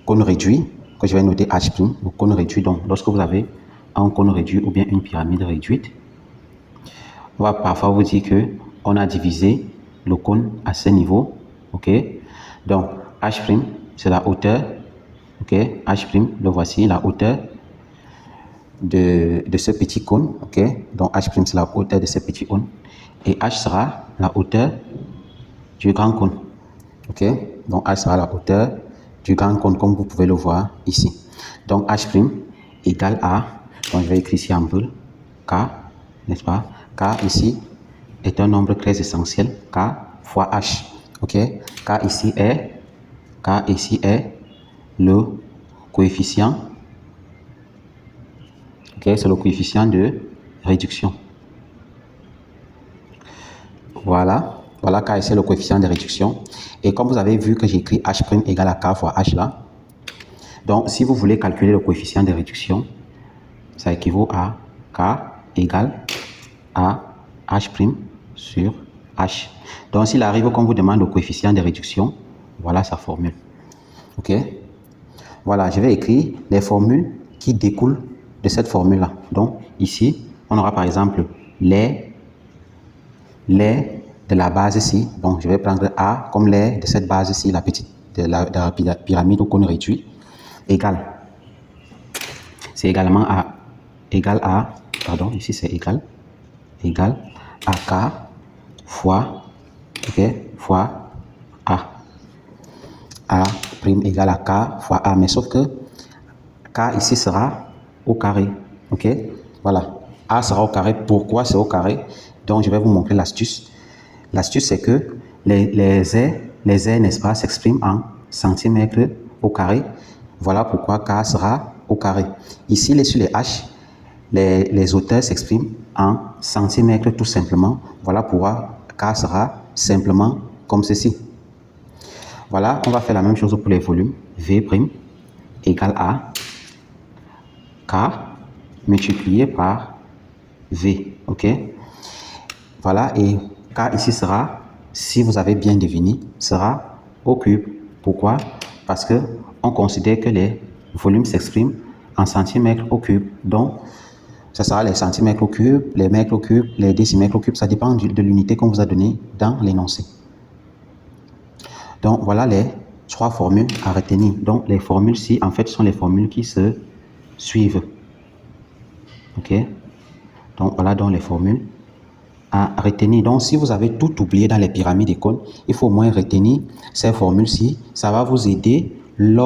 cône réduit, que je vais noter H', le cône réduit. Donc, lorsque vous avez un cône réduit ou bien une pyramide réduite, on va parfois vous dire que on a divisé le cône à ce niveau. Ok, donc H', c'est la hauteur. Ok, H', le voici, la hauteur de ce petit cône. Ok, donc H', c'est la hauteur de ce petit cône. Et H sera la hauteur du grand cône. Ok, donc H sera la hauteur du grand cône, comme vous pouvez le voir ici. Donc H' égale à, donc je vais écrire ici en bleu, K, n'est-ce pas? K ici est un nombre très essentiel, K fois H. Ok, K ici est le coefficient. Ok, c'est le coefficient de réduction. Voilà, voilà K ici est le coefficient de réduction. Et comme vous avez vu que j'ai écrit H' égale à K fois H là, donc si vous voulez calculer le coefficient de réduction, ça équivaut à K égale à H' sur H. Donc s'il arrive qu'on vous demande le coefficient de réduction, voilà sa formule. Ok, voilà, je vais écrire les formules qui découlent de cette formule là. Donc ici on aura par exemple les de la base ici. Donc je vais prendre A comme les de cette base ici, la petite de la pyramide au cône réduit, égale, c'est également pardon, ici c'est égal à K fois, ok, fois A. A' égale à K fois A, mais sauf que K ici sera au carré, ok, voilà, A sera au carré. Pourquoi c'est au carré? Donc je vais vous montrer l'astuce. L'astuce c'est que les airs, n'est-ce pas, s'expriment en centimètres au carré. Voilà pourquoi K sera au carré. Ici, sur les H, les hauteurs s'expriment en centimètres tout simplement. Voilà pourquoi K sera simplement comme ceci. Voilà, on va faire la même chose pour les volumes. V' égale à K multiplié par V. Ok? Voilà, et K ici sera, si vous avez bien deviné, sera au cube. Pourquoi? Parce que on considère que les volumes s'expriment en centimètres au cube. Donc, ça sera les centimètres au cube, les mètres au cube, les décimètres au cube. Ça dépend de l'unité qu'on vous a donnée dans l'énoncé. Donc, voilà les trois formules à retenir. Donc, les formules-ci, en fait, sont les formules qui se suivent. OK? Donc, voilà donc les formules à retenir. Donc, si vous avez tout oublié dans les pyramides et cônes, il faut au moins retenir ces formules-ci. Ça va vous aider lors